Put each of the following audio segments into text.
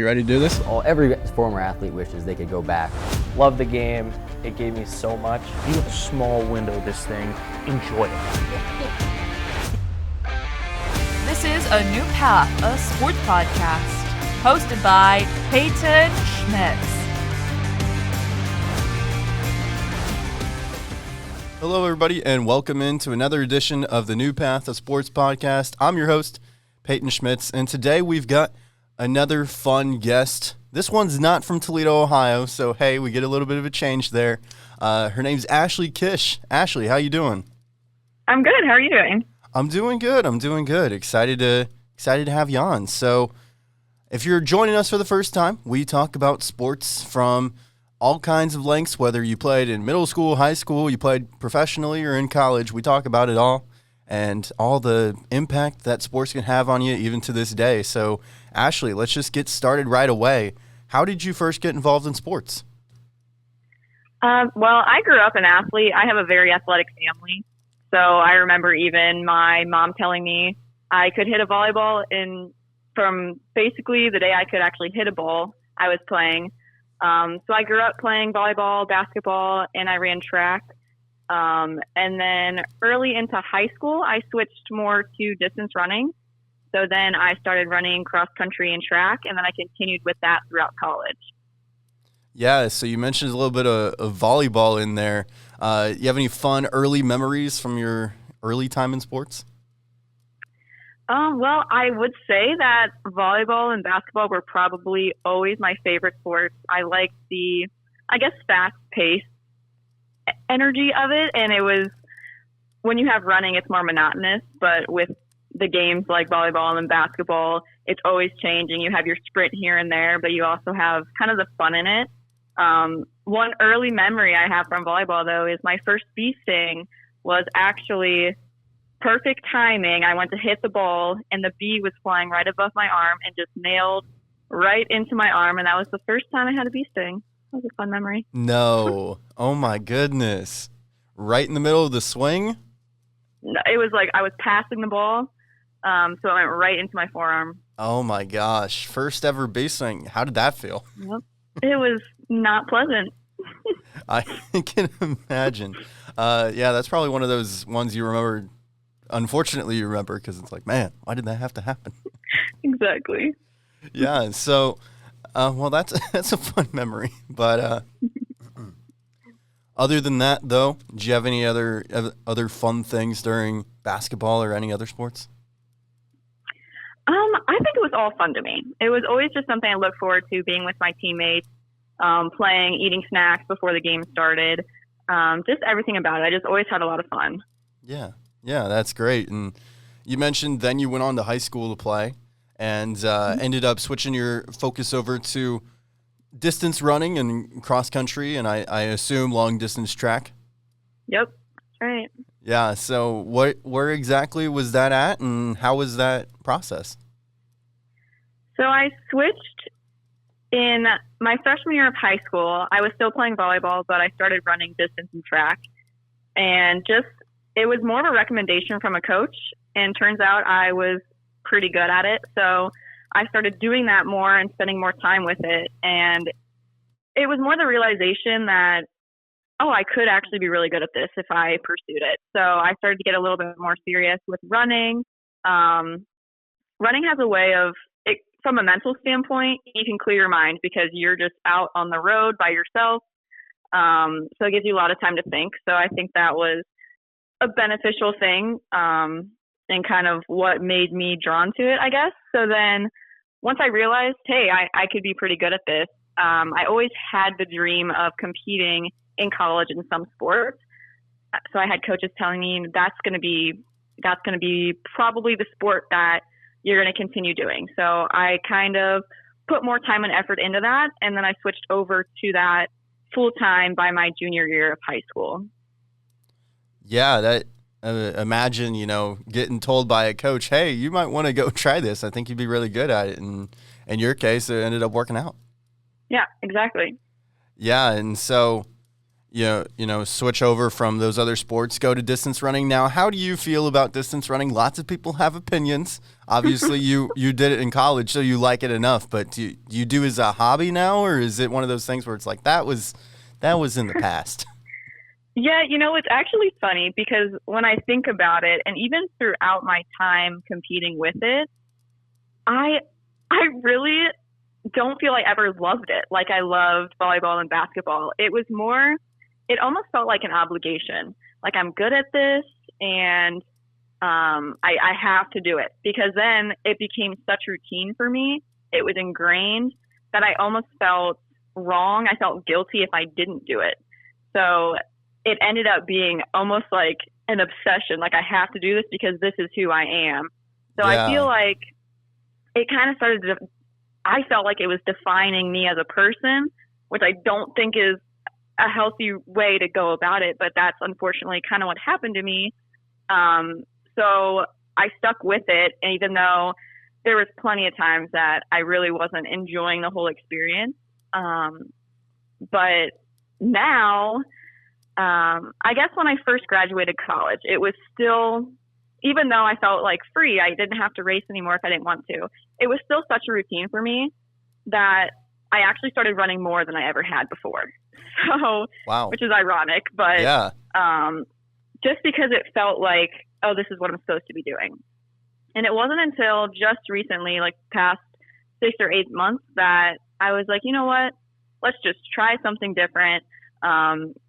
you ready to do this? Every former athlete wishes they could go back. Love the game. It gave me so much. You have a small window of this thing. Enjoy it. This is A New Path, a sports podcast, hosted by Peyton Schmitz. Hello, everybody, and welcome into another edition of the New Path, a sports podcast. I'm your host, Peyton Schmitz, and today we've got another fun guest. This one's not from Toledo, Ohio, so hey, we get a little bit of a change there. Her name's Ashley Kish. Ashley, how you doing? I'm good. How are you doing? I'm doing good. Excited to have you on. So, if you're joining us for the first time, we talk about sports from all kinds of lengths, whether you played in middle school, high school, you played professionally, or in college. We talk about it all and all the impact that sports can have on you even to this day. So, Ashley, let's just get started right away. How did you first get involved in sports? Well, I grew up an athlete. I have a very athletic family. So I remember even my mom telling me I could hit a volleyball from basically the day I could actually hit a ball, I was playing. So I grew up playing volleyball, basketball, and I ran track. And then early into high school, I switched more to distance running. So then I started running cross country and track, and then I continued with that throughout college. Yeah, so you mentioned a little bit of volleyball in there. You have any fun early memories from your early time in sports? Well, I would say that volleyball and basketball were probably always my favorite sports. I liked the, fast-paced energy of it, and it was, when you have running, it's more monotonous, but with the games like volleyball and basketball, it's always changing. You have your sprint here and there, but you also have kind of the fun in it. One early memory I have from volleyball, though, is my first bee sting was actually perfect timing. I went to hit the ball, and the bee was flying right above my arm and just nailed right into my arm, and that was the first time I had a bee sting. That was a fun memory. No. Oh, my goodness. Right in the middle of the swing? No, it was like I was passing the ball, so it went right into my forearm. Oh, my gosh. First ever bee sting. How did that feel? Yep. It was not pleasant. I can imagine. Yeah, that's probably one of those ones you remember. Unfortunately, you remember because it's like, man, why did that have to happen? Exactly. Yeah. So, well, that's a fun memory. But other than that, though, did you have any other fun things during basketball or any other sports? I think it was all fun to me. It was always just something I looked forward to, being with my teammates, playing, eating snacks before the game started, just everything about it. I just always had a lot of fun. Yeah, that's great. And you mentioned then you went on to high school to play and ended up switching your focus over to distance running and cross country, and I assume long distance track. Yep, that's right. Yeah, so where exactly was that at, and how was that process? So I switched in my freshman year of high school. I was still playing volleyball, but I started running distance and track. And it was more of a recommendation from a coach, and turns out I was pretty good at it. So I started doing that more and spending more time with it. And it was more the realization that, I could actually be really good at this if I pursued it. So I started to get a little bit more serious with running. Running has a way of, from a mental standpoint, you can clear your mind because you're just out on the road by yourself. So it gives you a lot of time to think. So I think that was a beneficial thing and kind of what made me drawn to it, I guess. So then once I realized, hey, I could be pretty good at this, I always had the dream of competing in college in some sports. So I had coaches telling me that's going to be probably the sport that you're going to continue doing. So I kind of put more time and effort into that, and then I switched over to that full time by my junior year of high school. Yeah, that imagine, getting told by a coach, hey, you might want to go try this. I think you'd be really good at it. And in your case, it ended up working out. Yeah, exactly. Yeah, and so switch over from those other sports, go to distance running. Now, how do you feel about distance running? Lots of people have opinions. Obviously, you did it in college, so you like it enough. But do you do it as a hobby now, or is it one of those things where it's like that was in the past? Yeah, it's actually funny because when I think about it, and even throughout my time competing with it, I really don't feel I ever loved it like I loved volleyball and basketball. It almost felt like an obligation. Like, I'm good at this and I have to do it, because then it became such routine for me. It was ingrained that I almost felt wrong. I felt guilty if I didn't do it. So it ended up being almost like an obsession. Like, I have to do this because this is who I am. So Yeah. I feel like it kind of I felt like it was defining me as a person, which I don't think is a healthy way to go about it, but that's unfortunately kind of what happened to me. So I stuck with it, even though there was plenty of times that I really wasn't enjoying the whole experience. But now, I guess when I first graduated college, it was still, even though I felt like free, I didn't have to race anymore if I didn't want to. It was still such a routine for me that I actually started running more than I ever had before. So, Wow. which is ironic, but Yeah. Just because it felt like, oh, this is what I'm supposed to be doing. And it wasn't until just recently, like past 6 or 8 months, that I was like, you know what, let's just try something different.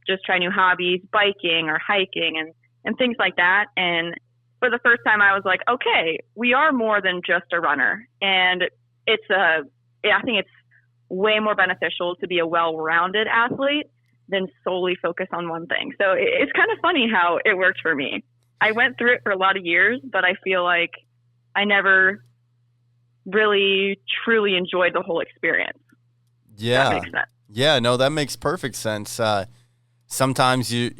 Just try new hobbies, biking or hiking and things like that. And for the first time, I was like, okay, we are more than just a runner. And I think it's way more beneficial to be a well-rounded athlete than solely focus on one thing. So it's kind of funny how it worked for me. I went through it for a lot of years, but I feel like I never really truly enjoyed the whole experience. Yeah. That makes sense. Yeah, no, that makes perfect sense. Sometimes you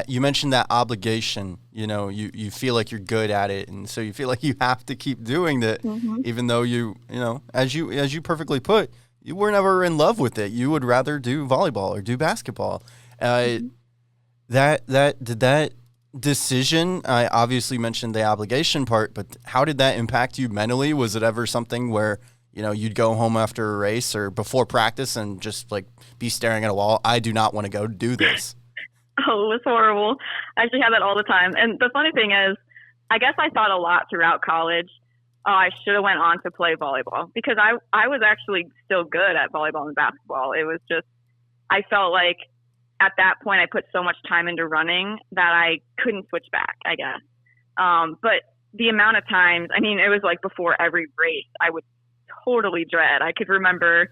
mentioned that obligation, you feel like you're good at it, and so you feel like you have to keep doing it, even though as you perfectly put, you were never in love with it. You would rather do volleyball or do basketball. That decision, I obviously mentioned the obligation part, but how did that impact you mentally? Was it ever something where you'd go home after a race or before practice and just like be staring at a wall? I do not want to go do this. Oh, it was horrible. I actually had that all the time. And the funny thing is, I guess I thought a lot throughout college, oh, I should have went on to play volleyball, because I was actually still good at volleyball and basketball. It was just, I felt like at that point I put so much time into running that I couldn't switch back, I guess. But the amount of times, it was like before every race, I would totally dread. I could remember,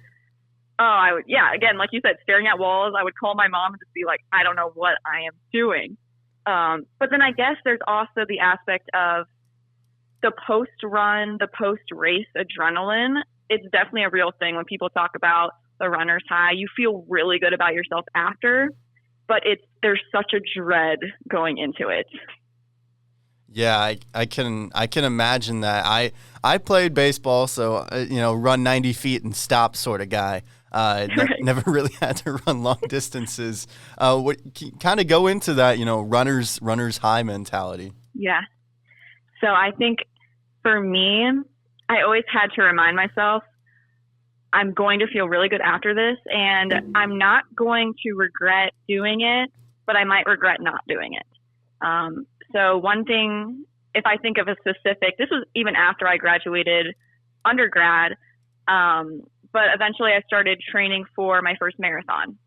again, like you said, staring at walls. I would call my mom and just be like, I don't know what I am doing. But then I guess there's also the aspect of the post-run, the post-race adrenaline. It's definitely a real thing. When people talk about the runner's high, you feel really good about yourself after, but there's such a dread going into it. Yeah, I can imagine that. I played baseball, so run 90 feet and stop sort of guy. Never really had to run long distances. Kind of go into that, runner's high mentality. Yeah. So I think for me, I always had to remind myself, I'm going to feel really good after this, and I'm not going to regret doing it, but I might regret not doing it. So one thing, if I think of a specific, this was even after I graduated undergrad, but eventually I started training for my first marathon.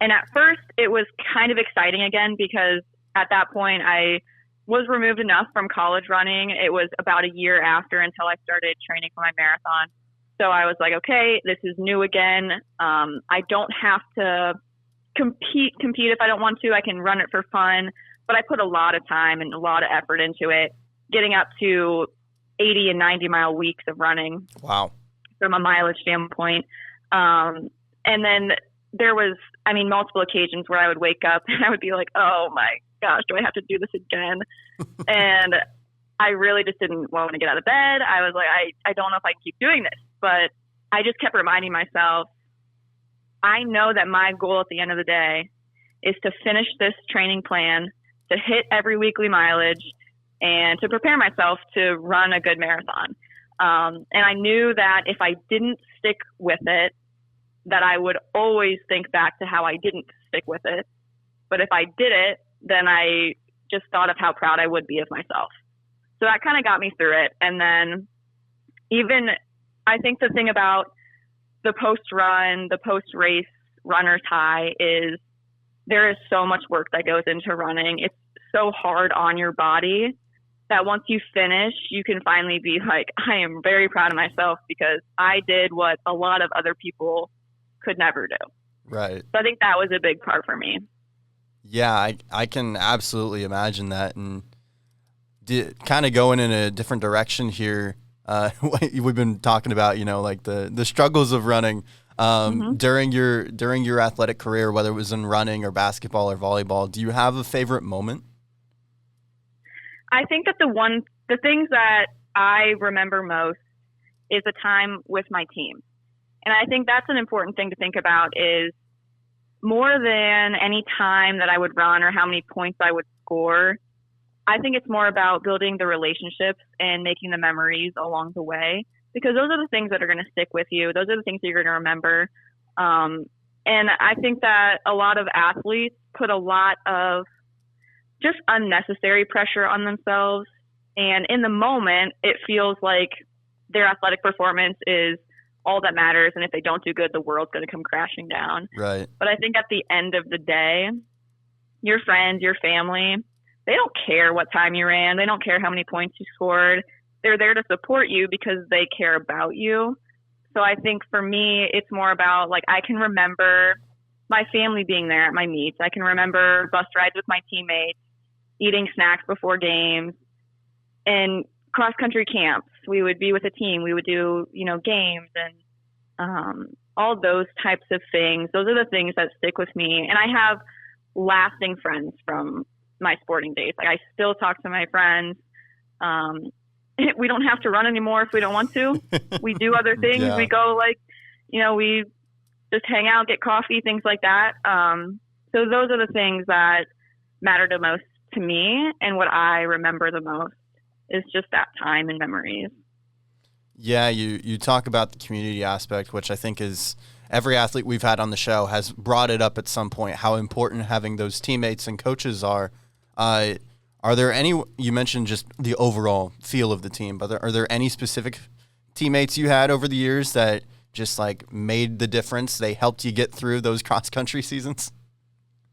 And at first it was kind of exciting again, because at that point I was removed enough from college running. It was about a year after until I started training for my marathon. So I was like, okay, this is new again. I don't have to compete if I don't want to. I can run it for fun. But I put a lot of time and a lot of effort into it, getting up to 80 and 90 mile weeks of running. Wow. From a mileage standpoint. And then there was, multiple occasions where I would wake up and I would be like, oh my gosh, do I have to do this again? And I really just didn't want to get out of bed. I was like, I don't know if I can keep doing this. But I just kept reminding myself, I know that my goal at the end of the day is to finish this training plan, to hit every weekly mileage, and to prepare myself to run a good marathon. And I knew that if I didn't stick with it, that I would always think back to how I didn't stick with it. But if I did it, then I just thought of how proud I would be of myself. So that kind of got me through it. And then even I think the thing about the post-run, the post-race runner's high is there is so much work that goes into running. It's so hard on your body that once you finish, you can finally be like, I am very proud of myself because I did what a lot of other people could never do. Right. So I think that was a big part for me. Yeah, I can absolutely imagine that. And kind of going in a different direction here, we've been talking about, like the struggles of running during your athletic career, whether it was in running or basketball or volleyball. Do you have a favorite moment? I think that the things that I remember most is a time with my team. And I think that's an important thing to think about is more than any time that I would run or how many points I would score. I think it's more about building the relationships and making the memories along the way, because those are the things that are going to stick with you. Those are the things that you're going to remember. And I think that a lot of athletes put a lot of just unnecessary pressure on themselves. And in the moment, it feels like their athletic performance is all that matters. And if they don't do good, the world's going to come crashing down. Right. But I think at the end of the day, your friends, your family, they don't care what time you ran. They don't care how many points you scored. They're there to support you because they care about you. So I think for me, it's more about like, I can remember my family being there at my meets. I can remember bus rides with my teammates, eating snacks before games, and cross-country camps. We would be with a team. We would do, games and all those types of things. Those are the things that stick with me. And I have lasting friends from my sporting days. Like I still talk to my friends. We don't have to run anymore if we don't want to. We do other things. Yeah. We go we just hang out, get coffee, things like that. So those are the things that matter the most to me, and what I remember the most is just that time and memories. Yeah, you talk about the community aspect, which I think is every athlete we've had on the show has brought it up at some point, how important having those teammates and coaches are. Are there any, you mentioned just the overall feel of the team, but are there any specific teammates you had over the years that just like made the difference? They helped you get through those cross-country seasons?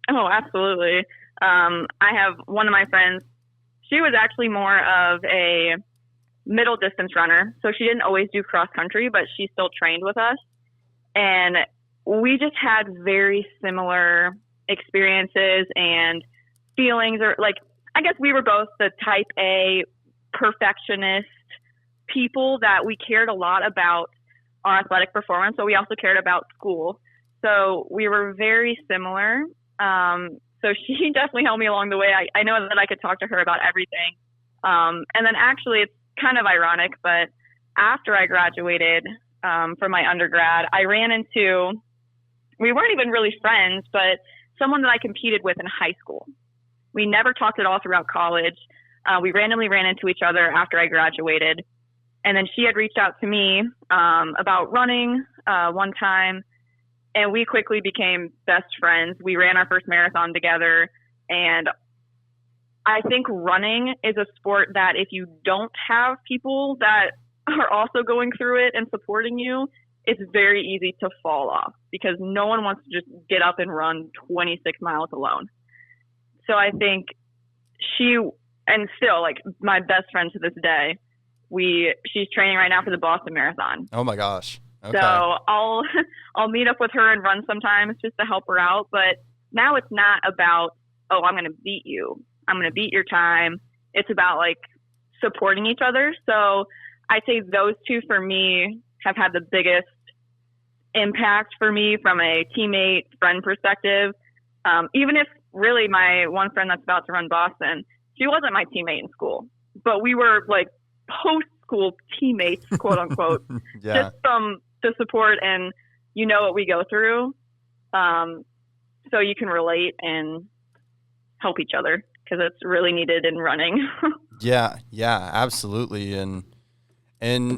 Oh, absolutely. I have one of my friends. She was actually more of a middle distance runner. So she didn't always do cross country, but she still trained with us. And we just had very similar experiences and feelings, or like, I guess we were both the type A perfectionist people that we cared a lot about our athletic performance, but we also cared about school. So we were very similar. So she definitely helped me along the way. I know that I could talk to her about everything. And then actually it's kind of ironic, but after I graduated from my undergrad, I ran into, we weren't even really friends, but someone that I competed with in high school. We never talked at all throughout college. We randomly ran into each other after I graduated. And then she had reached out to me about running one time. And we quickly became best friends. We ran our first marathon together. And I think running is a sport that if you don't have people that are also going through it and supporting you, it's very easy to fall off because no one wants to just get up and run 26 miles alone. So I think she, and still like my best friend to this day, she's training right now for the Boston Marathon. Oh my gosh. Okay. So I'll meet up with her and run sometimes just to help her out. But now it's not about, oh, I'm going to beat you. I'm going to beat your time. It's about like supporting each other. So I'd say those two for me have had the biggest impact for me from a teammate friend perspective. Even if really my one friend that's about to run Boston, she wasn't my teammate in school, but we were like post-school teammates, quote unquote, Yeah. just from the support and what we go through. so you can relate and help each other, because it's really needed in running. Yeah, absolutely. And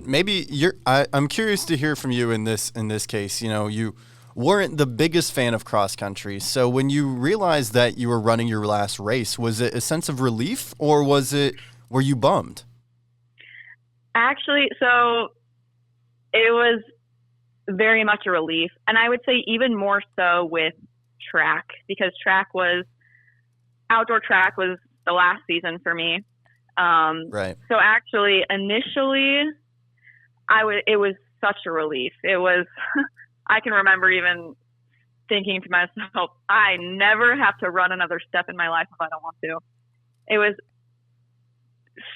maybe I'm curious to hear from you in this case. You know, you weren't the biggest fan of cross country. So when you realized that you were running your last race, was it a sense of relief, or were you bummed? Actually, so it was very much a relief. And I would say even more so with track, because outdoor track was the last season for me. Right. So actually, initially, it was such a relief. It was, I can remember even thinking to myself, I never have to run another step in my life if I don't want to. It was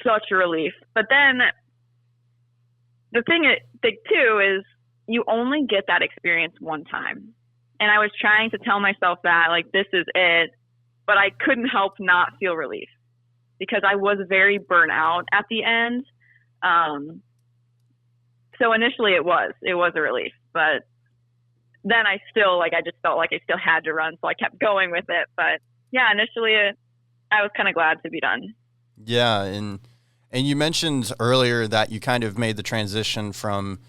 such a relief. But then the thing too is you only get that experience one time. And I was trying to tell myself that, like, this is it, but I couldn't help not feel relief, because I was very burnt out at the end. So initially it was a relief, but then I just felt like I still had to run. So I kept going with it. But yeah, initially I was kind of glad to be done. Yeah. And you mentioned earlier that you kind of made the transition from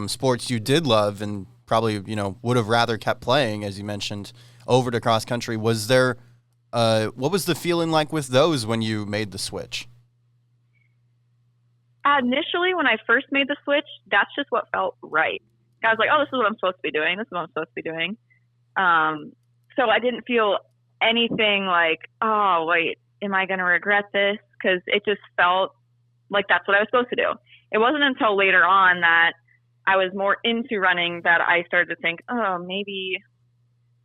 sports you did love and probably, would have rather kept playing, as you mentioned, over to cross country. Was there, what was the feeling like with those when you made the switch? Initially, when I first made the switch, that's just what felt right. I was like, oh, this is what I'm supposed to be doing. This is what I'm supposed to be doing. So I didn't feel anything like, oh, wait, am I going to regret this? Because it just felt like that's what I was supposed to do. It wasn't until later on that I was more into running that I started to think, oh, maybe,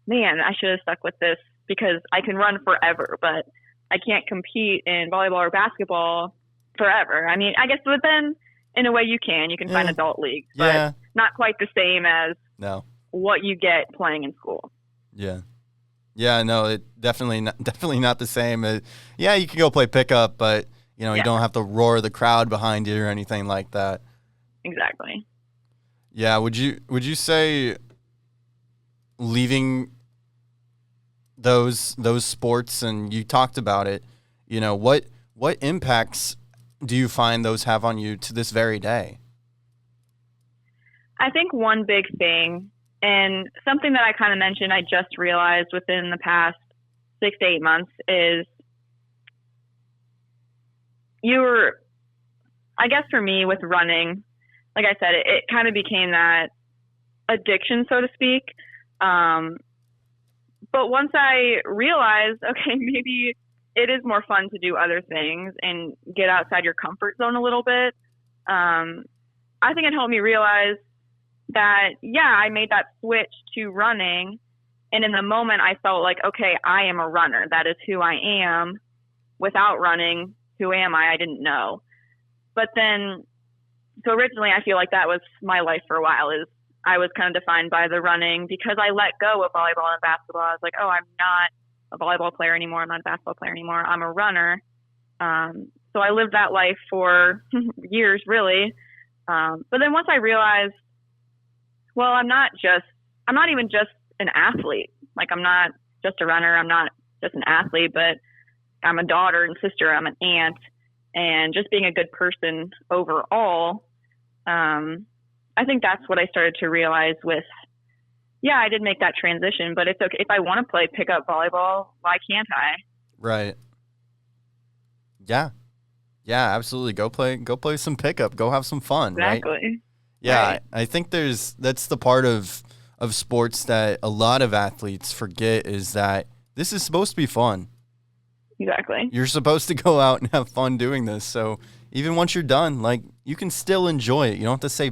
man, I should have stuck with this, because I can run forever, but I can't compete in volleyball or basketball forever. I mean, I guess, but then in a way you can find adult leagues, but not quite the same as what you get playing in school. Yeah, no, it definitely not the same. You can go play pickup, but you don't have to roar the crowd behind you or anything like that. Exactly. Yeah, would you say leaving those sports, and you talked about it, what impacts do you find those have on you to this very day? I think one big thing, and something that I kind of mentioned, I just realized within the past 6 to 8 months, is I guess for me with running, like I said, it kind of became that addiction, so to speak. But once I realized, okay, maybe it is more fun to do other things and get outside your comfort zone a little bit. I think it helped me realize that, I made that switch to running. And in the moment I felt like, okay, I am a runner. That is who I am. Without running, who am I? I didn't know. But then, so originally I feel like that was my life for a while, is I was kind of defined by the running, because I let go of volleyball and basketball. I was like, oh, I'm not a volleyball player anymore. I'm not a basketball player anymore. I'm a runner. So I lived that life for years, really. But then once I realized, well, I'm not even just an athlete. Like, I'm not just a runner. I'm not just an athlete, but I'm a daughter and sister. I'm an aunt, and just being a good person overall. I think that's what I started to realize with, I did make that transition, but it's okay. If I want to play pickup volleyball, why can't I? Right. Yeah, absolutely. Go play some pickup. Go have some fun. Exactly. Right? Yeah, right. I think that's the part of sports that a lot of athletes forget, is that this is supposed to be fun. Exactly. You're supposed to go out and have fun doing this. So even once you're done, like, you can still enjoy it. You don't have to say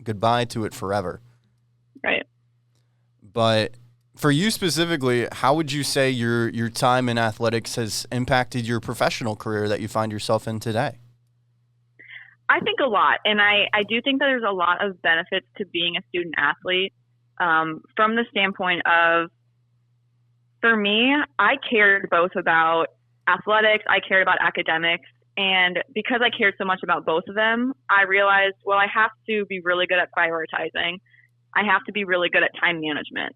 goodbye to it forever. Right. But for you specifically, how would you say your time in athletics has impacted your professional career that you find yourself in today? I think a lot. And I do think that there's a lot of benefits to being a student athlete, from the standpoint of, for me, I cared both about athletics, I cared about academics, and because I cared so much about both of them, I realized, well, I have to be really good at prioritizing. I have to be really good at time management.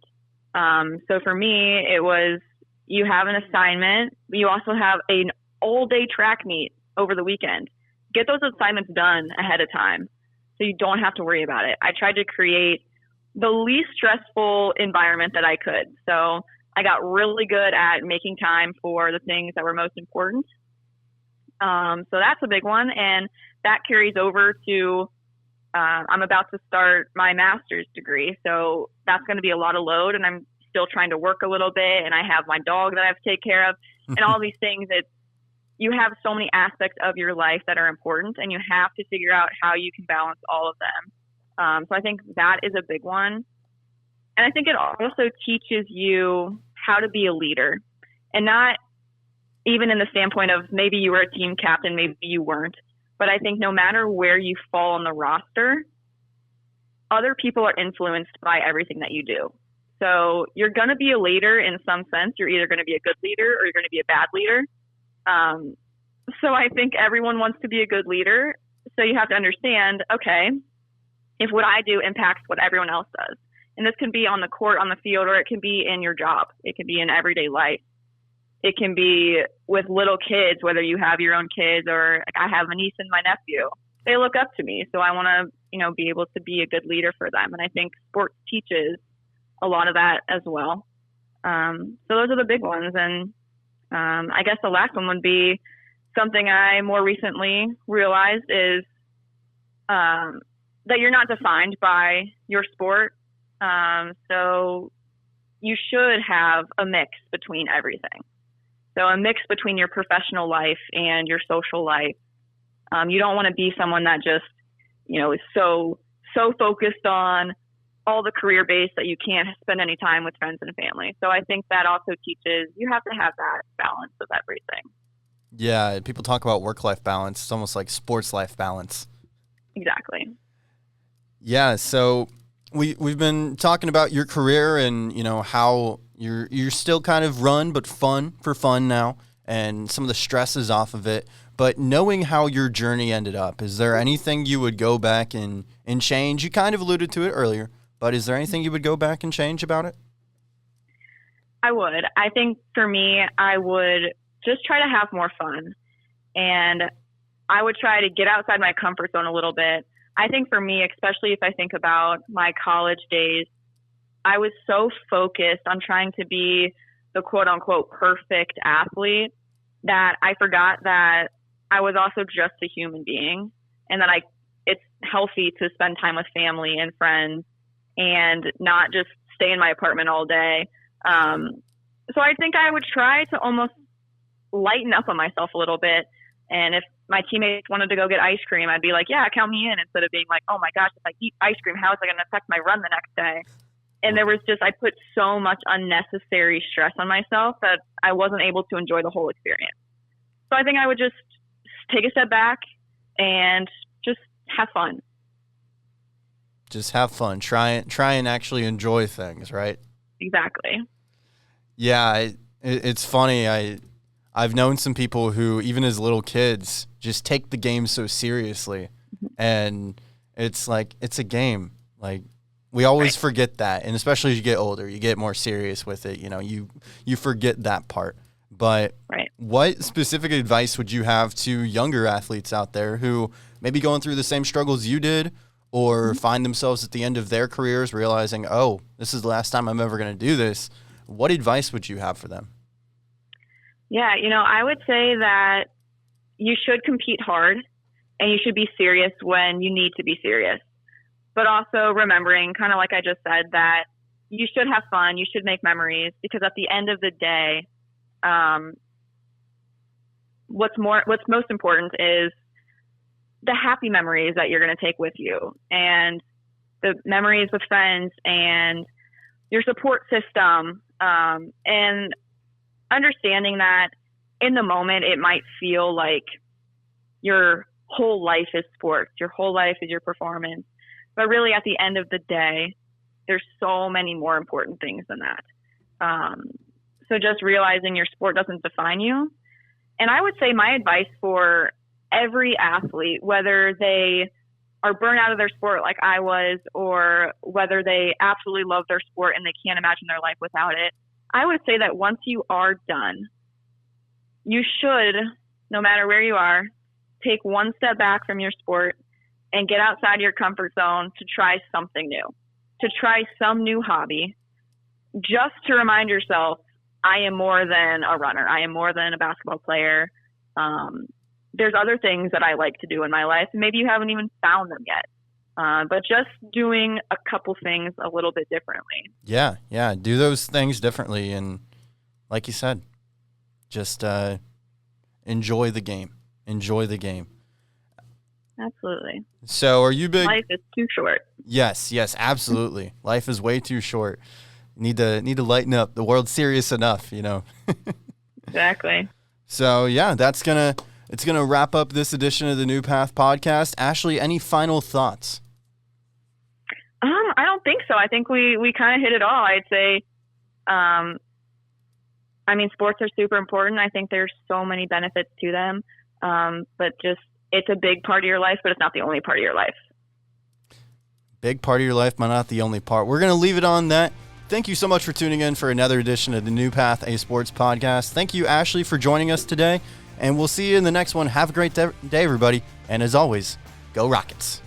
So for me, it was you have an assignment. You also have an all-day track meet over the weekend. Get those assignments done ahead of time so you don't have to worry about it. I tried to create the least stressful environment that I could. So I got really good at making time for the things that were most important. So that's a big one. And that carries over to I'm about to start my master's degree. So that's going to be a lot of load, and I'm still trying to work a little bit, and I have my dog that I have to take care of and all these things. You have so many aspects of your life that are important, and you have to figure out how you can balance all of them. So I think that is a big one. And I think it also teaches you how to be a leader, and not even in the standpoint of maybe you were a team captain, maybe you weren't. But I think no matter where you fall on the roster, other people are influenced by everything that you do. So you're going to be a leader in some sense. You're either going to be a good leader or you're going to be a bad leader. So I think everyone wants to be a good leader. So you have to understand, okay, if what I do impacts what everyone else does. And this can be on the court, on the field, or it can be in your job. It can be in everyday life. It can be with little kids, whether you have your own kids or I have a niece and my nephew. They look up to me. So I want to, be able to be a good leader for them. And I think sports teaches a lot of that as well. So those are the big ones. And I guess the last one would be something I more recently realized is that you're not defined by your sport. So you should have a mix between everything. So a mix between your professional life and your social life. You don't want to be someone that just, is so focused on all the career base that you can't spend any time with friends and family. So I think that also teaches you have to have that balance of everything. Yeah, people talk about work-life balance. It's almost like sports-life balance. Exactly. Yeah, so we've been talking about your career and, how you're still kind of run, but fun now, and some of the stresses off of it. But knowing how your journey ended up, is there anything you would go back and change? You kind of alluded to it earlier, but is there anything you would go back and change about it? I would. I think for me, I would just try to have more fun. And I would try to get outside my comfort zone a little bit. I think for me, especially if I think about my college days, I was so focused on trying to be the quote unquote perfect athlete that I forgot that I was also just a human being, and that it's healthy to spend time with family and friends and not just stay in my apartment all day. So I think I would try to almost lighten up on myself a little bit. And if my teammates wanted to go get ice cream, I'd be like, yeah, count me in, instead of being like, oh my gosh, if I eat ice cream, how is it going to affect my run the next day? And there was I put so much unnecessary stress on myself that I wasn't able to enjoy the whole experience. So I think I would just take a step back and just have fun. Just have fun. Try and actually enjoy things, right? Exactly. Yeah, it's funny. I've known some people who, even as little kids, just take the game so seriously. And it's like, it's a game. Like, we always forget that. And especially as you get older, you get more serious with it. You forget that part. But what specific advice would you have to younger athletes out there who may be going through the same struggles you did, or find themselves at the end of their careers realizing, oh, this is the last time I'm ever going to do this? What advice would you have for them? Yeah, I would say that you should compete hard and you should be serious when you need to be serious. But also remembering, kind of like I just said, that you should have fun, you should make memories, because at the end of the day, what's most important is the happy memories that you're going to take with you, and the memories with friends and your support system, and understanding that in the moment it might feel like your whole life is sports, your whole life is your performance, but really at the end of the day, there's so many more important things than that. So just realizing your sport doesn't define you. And I would say my advice for every athlete, whether they are burnt out of their sport like I was, or whether they absolutely love their sport and they can't imagine their life without it. I would say that once you are done, you should, no matter where you are, take one step back from your sport and get outside your comfort zone to try something new, to try some new hobby, just to remind yourself, I am more than a runner. I am more than a basketball player. There's other things that I like to do in my life. Maybe you haven't even found them yet. But just doing a couple things a little bit differently. Yeah. Do those things differently. And like you said, just enjoy the game. Enjoy the game. Absolutely. So are you big? Life is too short. Yes, absolutely. Life is way too short. Need to lighten up. The world's serious enough, Exactly. So yeah, it's gonna wrap up this edition of the New Path podcast. Ashley, any final thoughts? I don't think so. I think we kind of hit it all. I'd say, sports are super important. I think there's so many benefits to them. But just, it's a big part of your life, but it's not the only part of your life. Big part of your life, but not the only part. We're going to leave it on that. Thank you so much for tuning in for another edition of the New Path A Sports Podcast. Thank you, Ashley, for joining us today, and we'll see you in the next one. Have a great day, everybody. And as always, go Rockets.